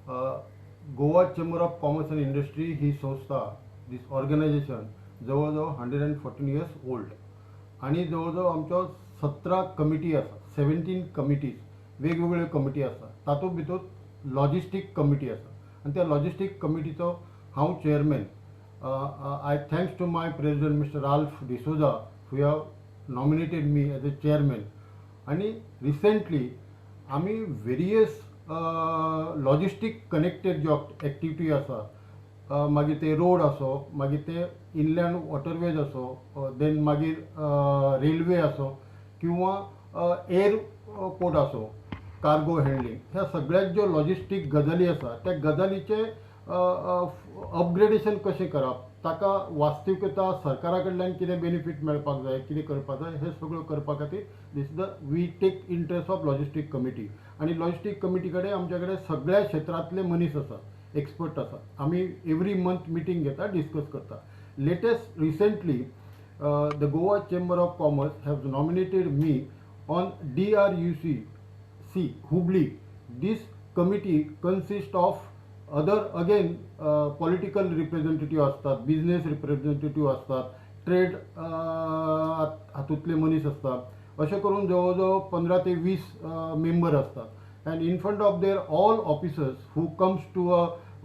Goa chamber of commerce and industry ही संस्था, this organisation जवळजवळ 114 इयर्स ओल्ड. आणि जवळजवळ आमच्या 17 कमिटी आसा, 17 कमिटीज, वेगवेगळ्यो कमिटी आसा. तातूंत भितर लॉजिस्टीक कमिटी आसा आनी त्या लॉजिस्टीक कमिटीचो हांव chairman. I thanks to my president mister Ralph D'Souza who have nominated me as a chairman. आणि रिसेंटली आमी वेरियस लॉजिस्टीक कनेक्टेड ज्यो एक्टिविटी आसा, मागीर ते रोड असो, मागीर ते इनलँड वॉटरवेज असो, देन मागीर रेल्वे असो किंवा एअरपोर्ट असो, कार्गो हँडलिंग, ह्या सगळ्यात ज्यो लॉजिस्टीक गजाली आसा त्या गजालीचे अपग्रेडेशन कशें करप, ताका वास्तविकता सरकारा कडल्यान कितें बेनिफीट मेळपाक जाय, कितें करपाक जाय, हे सगळं करपा खातीर this is the we take interest of logistic committee. आणि लॉजिस्टीक कमिटी कडेन आमच्या कडेन सगळ्या क्षेत्रांतले मनीस आसा, एक्सपर्ट आसा. आमी एवरी मंथ मिटींग घेता, डिस्कस करता. Latest recently the Goa chamber of commerce has nominated me on DRUC Hubli. This committee consist of other again political representative असतात, बिझनेस रिप्रेझेंटेटिव्ह असतात, ट्रेड हातूंतले मनीस असतात. अशें करून जवळजवळ 15 ते 20 मेंबर असतात. And in front of their all officers who comes to a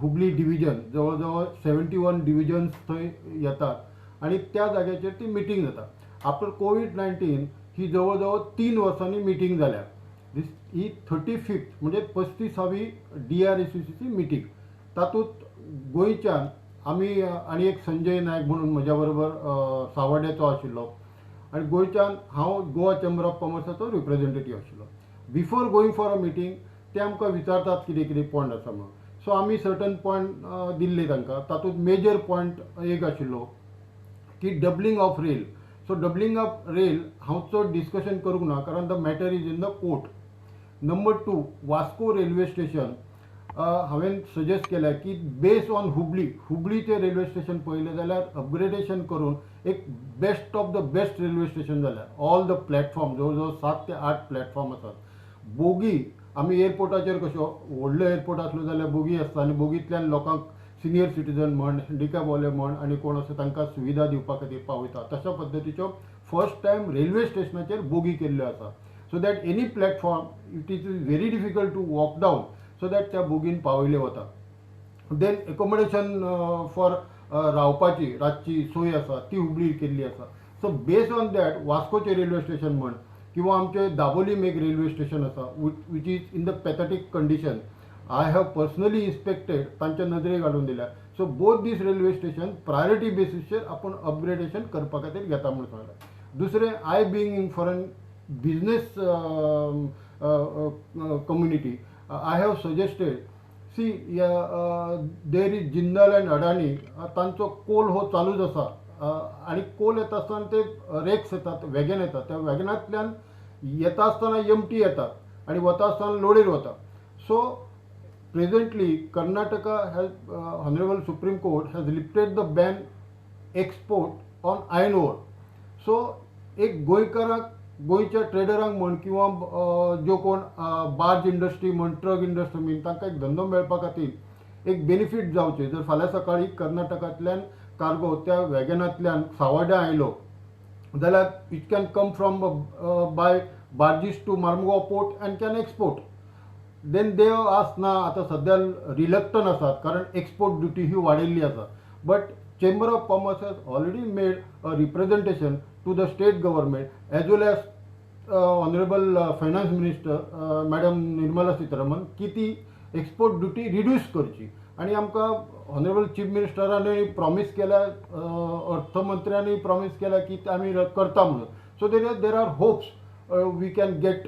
Hubli division, जवळजवळ 71 डिव्हिजन्स थंय येतात आणि त्या जाग्याचेर ती मिटींग जाता. आफ्टर कोविड-19 ही जवळजवळ 3 वर्सांनी मिटींग जाल्या. ही 35th म्हणजे 35वी DRUCची मिटींग. तातूंत गोंयच्यान आमी आनी एक संजय नायक म्हणून म्हज्या बरोबर सावड्ड्याचो आशिल्लो, आणि गोंयच्यान हांव गोवा चेंबर ऑफ कॉमर्साचो रिप्रेझेंटेटिव्ह आशिल्लो. Before going for a meeting ते आमकां विचारतात कितें कितें पॉयंट आसा म्हणून. सो आमी सर्टन पॉयंट दिल्ले तांकां. तातूंत मेजर पॉयंट एक आशिल्लो की doubling of rail. So doubling of rail हांव चड डिस्कशन करूंक ना, कारण the matter is in the court. Number 2, Vasco railway station हांवें सजेस्ट केल्या की बेस्ड ऑन हुबलीचें रेल्वे स्टेशन पळयलें जाल्यार अपग्रेडेशन करून एक best of the best railway station जाल्यार. ऑल द प्लॅटफॉर्म जवळजवळ 7 ते 8 प्लॅटफॉर्म आसात. बोगी आमी एअरपोर्टाचेर कश्यो व्हडलो एअरपोर्ट आसलो जाल्यार बोगी आसता, आनी बोगींतल्यान लोकांक सिनियर सिटीजन म्हण, हँडिकॅपवाले म्हण आनी कोण आसा तांकां सुविधा दिवपा खातीर पावयता. तशा पद्दतीच्यो फर्स्ट टायम रेल्वे स्टेशनाचेर बोगी केल्ल्यो आसा. So that any platform it is very difficult to walk down, so that त्या बोगीन पावयले वता. देन एकोमोडेशन फॉर रावपाची रातची सोय आसा ती हुबली केल्ली आसा. सो बेस्ड ऑन दॅट वास्कोचें रेल्वे स्टेशन म्हण किंवा आमचें दाबोलीम एक रेल्वे स्टेशन आसा which is in the pathetic condition. I have personally inspected, तांच्या नदरेक हाडून दिल्या. So both these railway station priority बेसिसचेर आपूण अपग्रेडेशन करपा खातीर घेता म्हणून सांगलें. दुसरें, I being in foreign business community, I have suggested, see, there is Jindal and Adani, तांचो कोल हो चालूच आसा. आणि कोल येता आसतना ते रेक्स येतात, वॅगन येतात. त्या वॅगनांतल्यान येता आसतना एमटी येतात आणि वता आसतना लोडेड वता. So presently Karnataka has honourable supreme court has lifted the ban export on iron ore. So एक गोंयकाराक, गोंयच्या ट्रेडरांक म्हण किंवा ज्यो कोण बार्ज इंडस्ट्री म्हण, ट्रक इंडस्ट्री म्हण, तांकां एक धंदो मेळपा खातीर एक बेनिफीट जावचें. जर फाल्यां सकाळीं कर्नाटकांतल्यान कार्गो त्या वॅगनांतल्यान सावड्ड्या आयलो जाल्यार it can come from by barges to Marmugao port and can export. Then they ना आतां सद्या रिलक्टन आसात, कारण एक्सपोर्ट ड्युटी ही वाडिल्ली आसा. But chamber of commerce has already made a representation to the state government as well as honourable finance minister madam Nirmala Sitharaman की ती एक्सपोर्ट ड्युटी रिड्यूस करची. आणि आमकां ऑनरेबल चीफ मिनिस्टरानूय प्रॉमीस केल्या, अर्थमंत्र्यांनी प्रॉमीस केल्या की आमी करता म्हणून. So there are hopes we can get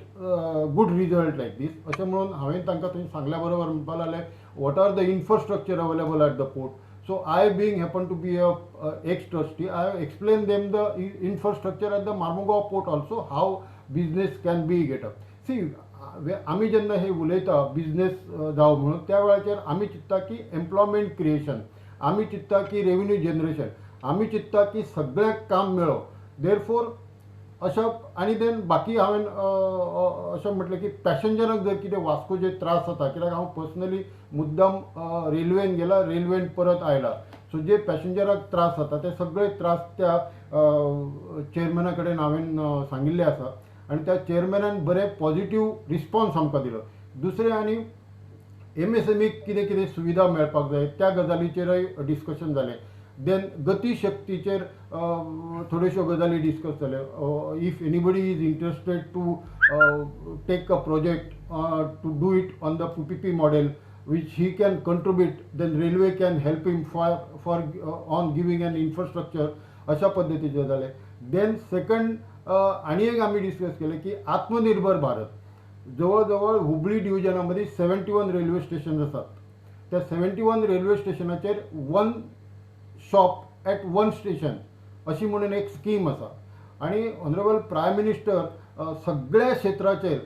good result like these. अशें म्हणून हांवें तांकां थंय सांगल्या बरोबर म्हणपाक लागलें what are the infrastructure available at the port. So I being happen to be a ex-trustee, I have explained them the infrastructure at the Marmugao port also, how business can be get up. See, आमी जेन्ना हे उलयता business जावं म्हणून, त्या वेळाचेर आमी चिंतता की एम्प्लॉयमेंट क्रिएशन, आमी चिंतता की रेव्हेन्यू जनरेशन, आमी चिंतता की सगळ्यांक काम मेळो. देरफोर अशा आनी देन बाकी हांवें अशें म्हटलें की पॅसेंजराक जर कितें वास्कोचे त्रास जाता, कित्याक हांव पर्सनली मुद्दाम रेल्वेन गेला, रेल्वेन परत आयला, सो जे पॅसेंजराक त्रास जाता ते सगळे त्रास त्या चेअरमॅना कडेन हांवें सांगिल्ले आसा आनी त्या चेअरमॅनान बरे पॉझिटिव्ह रिस्पॉन्स आमकां दिलो. दुसरें आनी MSMEक कितें कितें सुविधा मेळपाक जाय त्या गजालीचेरय डिस्कशन जालें. देन गतीशक्तीचेर थोड्योश्यो गजाली डिस्कस जाल्यो. If anybody is interested to take a project to do it on the PPP model which he can contribute, then railway can help him for on giving an infrastructure, अशा पद्धतीचे झाले. Then second आणि एक आम्ही discuss केले की आत्मनिर्भर भारत. जवळजवळ हुबळी डिव्हिजनामध्ये 71 रेल्वे स्टेशन असतात. त्या 71 रेल्वे स्टेशनाचेर one shop at one station अशी म्हणून एक स्कीम असा. आणि ऑनरेबल प्रायम मिनिस्टर सगळ्या क्षेत्राचेर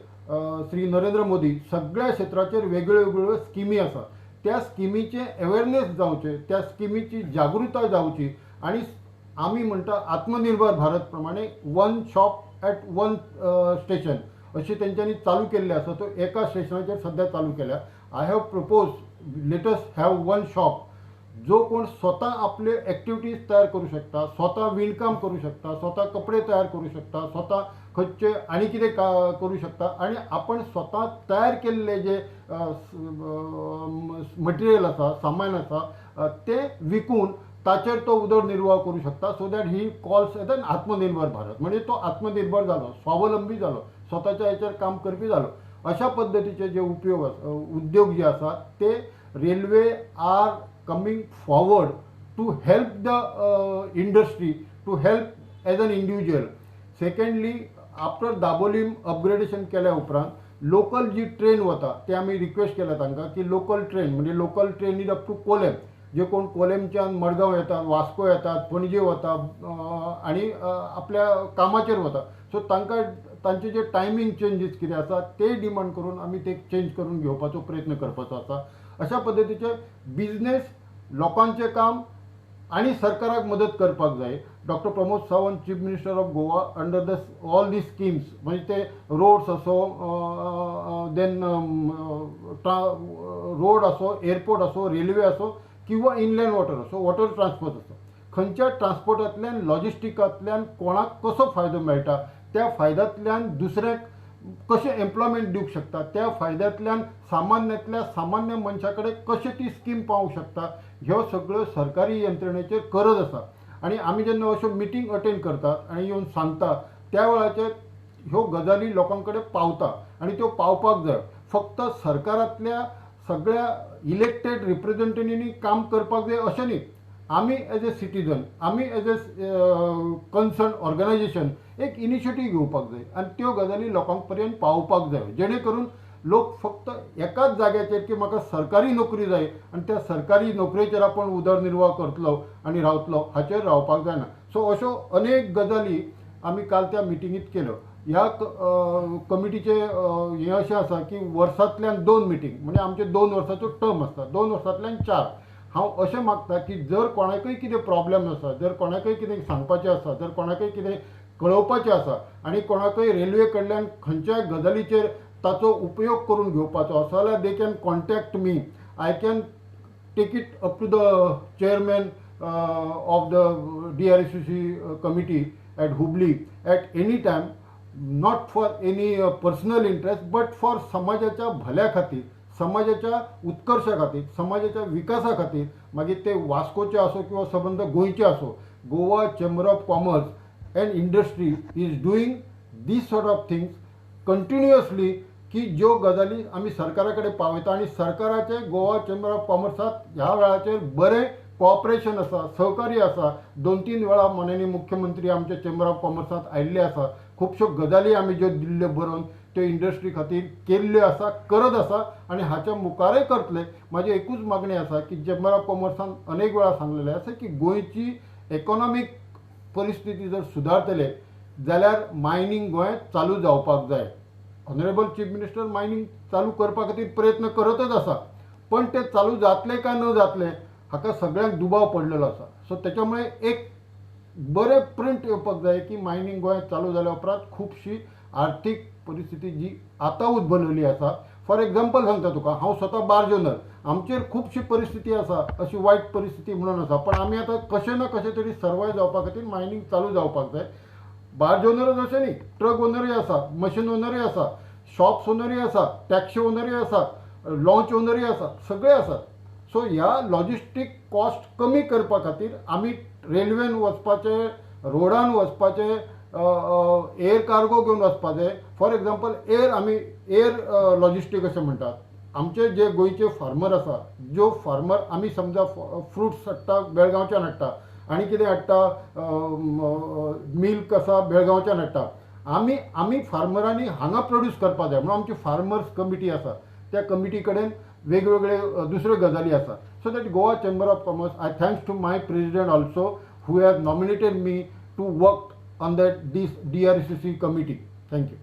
श्री नरेंद्र मोदी सगळ्या क्षेत्राचेर वेगळ्यो वेगळ्यो स्किमी आसा. त्या स्किमीचे अवेअरनेस जावचे, त्या स्किमीची जागृताय जावची आणि आम्ही म्हणटा आत्मनिर्भर भारत प्रमाणे one shop at one station अशी त्यांच्यानी चालू केल्ले आसा. तो एका स्टेशनाचेर सध्या चालू केल्या. I have propose let us have one shop. जो कोण स्वतः आपले ॲक्टिव्हिटीज तयार करू शकता, स्वतः विणकाम करू शकता, स्वतः कपडे तयार करू शकता, स्वतः खंयचे आणि कितें करू शकता आणि आपण स्वतः तयार केल्ले जे मटेरियल आसा, सामान आसा ते विकून ताचेर तो उदरनिर्वाह करू शकता. So that he calls at an Atmanirbhar Bharat. म्हणजे तो आत्मनिर्भर झालो, स्वावलंबी झालो, स्वतःच्या याचेर काम करपी झालो. अशा पद्धतीचे जे उद्योग जे आसात ते railway are coming forward to help the industry, to help as an individual. Secondly, after Dabolim upgradation केल्या उपरांत लोकल जी ट्रेन वता ते आम्ही रिक्वेस्ट केला तांकां की लोकल ट्रेन म्हणजे local train is up to Colem. जे कोण कोलेमच्यान मडगांव येतात, वास्को येतात, पणजे वतात आणि आपल्या कामाचेर वता, सो तांकां तांचे जे टायमींग चेंजीस कितें आसा ते डिमांड करून आम्ही ते चेंज करून घेवपाचो प्रयत्न करपाचो आसा. अशा पद्धतीचे बिझनेस, लोकांचे काम आणि सरकाराक मदत करपाक जाय. Doctor Pramod Sawant chief minister of Goa under the all these schemes म्हणजे ते रोड्स असो, देन रोड असो, एअरपोर्ट असो, रेल्वे असो किंवा इनलँड वॉटर असो, वॉटर ट्रान्सपोर्ट असो, खंयच्या ट्रान्सपोर्टांतल्यान लॉजिस्टिकांतल्यान कोणाक कसो फायदो मेळटा, त्या फायद्यांतल्यान दुसऱ्याक कशें एम्प्लॉयमेंट दिवंक शकता, त्या फायद्यांतल्यान सामान्यांतल्या सामान्य मनशाकडे कशें ती स्कीम पावूंक शकता, ह्यो सगळ्यो सरकारी यंत्रणेचेर गरज आसा. आणि आमी जेन्ना अश्यो मिटींग अटेंड करतात आणि येवन सांगता त्या वेळाचेर ह्यो गजाली लोकां कडेन पावता आणि त्यो पावपाक जाय. फक्त सरकारांतल्या सगळ्या इलेक्टेड रिप्रेझेंटेटिव्हांनी काम करपाक जाय अशें न्ही. आमी एज ए सिटीजन, आमी एज ए कन्सर्न ऑर्गनायझेशन एक इनिशिएटीव घेवपाक जाय आणि त्यो गजाली लोकां पर्यंत पावोवपाक जाय, जेणे करून लोक फक्त एकाच जाग्याचेर की म्हाका सरकारी नोकरी जाय आणि त्या सरकारी नोकरेचेर आपण उदरनिर्वाह करतलो आणि रावतलो हाचेर रावपाक जायना. सो अश्यो अनेक गजाली आमी काल त्या मिटिंगेंत केल्यो. ह्या कमिटीचे हें अशें आसा की वर्सांतल्यान 2 मिटींग म्हणजे आमचे 2 वर्साचो टर्म आसता, 2 वर्सांतल्यान 4. हांव अशें मागता की जर कोणाकय कितें प्रॉब्लेम आसा, जर कोणाकय कितें सांगपाचें आसा, जर कोणाकय कितें कळोवपाचें आसा आणि कोणाकय रेल्वे कडल्यान खंयच्याय गजालीचेर ताचो उपयोग करून घेवपाचो आसा जाल्यार they can contact me. I can take it up to the chairman of the DRCC committee at Hubli at any time, not for any personal interest but for समाजाच्या भल्या खातीर, समाजाच्या उत्कर्शा खातीर, समाजाच्या विकासा खातीर. मागीर ते वास्कोचे असो किंवा संबंध गोंयचे असो, Goa chamber of commerce and industry is doing this sort of things continuously की ज्यो गजाली आमी सरकाराकडे पावयता आणि सरकाराचे गोवा चेंबर ऑफ कॉमर्सात ह्या वेळाचेर बरें कॉपरेशन आसा, सहकार्य आसा. 2-3 वेळा माननीय मुख्यमंत्री आमच्या चेंबर ऑफ कॉमर्सात आयिल्ले आसा. खुबश्यो गजाली आमी ज्यो दिल्ल्यो बरोवन त्यो इंडस्ट्री खातीर केल्ल्यो आसा, करत आसा आणि हाच्या मुखारय करतले. म्हाजी एकूच मागणी आसा की चेंबर ऑफ कॉमर्सान अनेक वेळा सांगलेलें आसा की गोंयची इकॉनॉमीक परिस्थिती जर सुदारतले जाल्यार मायनींग गोंयांत चालू जावपाक जाय. ऑनरेबल चीफ मिनिस्टर मायनींग चालू करपा खातीर प्रयत्न करतच आसा, पण ते चालू जातले काय न जातले हाका सगळ्यांक दुबाव पडलेलो आसा. सो त्याच्यामुळे एक बरे प्रिंट येवपाक जाय की मायनींग गोंयांत चालू जाल्या उपरांत खुबशी आर्थीक परिस्थिती जी आतां उद्भवलेली आसा. फॉर एग्जाम्पल सांगता तुका, हांव स्वता बार्ज ओनर. आमचेर खुबशी परिस्थिती आसा, अशी वायट परिस्थिती म्हणून आसा, पण आमी आतां कशें ना कशें तरी सर्वायव जावपा खातीर मायनींग चालू जावपाक जाय. बार्ज ओनरच अशें न्ही, ट्रक ओनरूय आसा, मशीन ओनरूय आसा, शॉप्स ओनरूय आसा, टॅक्सी ओनरूय आसा, लॉन्च ओनरूय आसा, सगळे आसात. सो ह्या लॉजिस्टीक कॉस्ट कमी करपा खातीर आमी रेल्वेन वचपाचें, रोडान वचपाचें, एअर कार्गो घेवन वचपाचें. फॉर एग्जाम्पल आमी एअर लॉजिस्टीक अशें म्हणटात. आमचे जे गोंयचे फार्मर आसा, ज्यो फार्मर आमी समजा फ्रुट्स हाडटा बेळगांवच्यान हाडटा, आनी कितें हाडटा, मिल्क आसा बेळगांवच्यान हाडटा. आमी फार्मरांनी हांगा प्रोड्यूस करपा जाय म्हणून आमची फार्मर्स कमिटी आसा. त्या कमिटी कडेन वेगवेगळे दुसऱ्यो गजाली आसा. So that Goa chamber of commerce, I thanks to my president also who has nominated me to work on that DRCC committee. Thank you.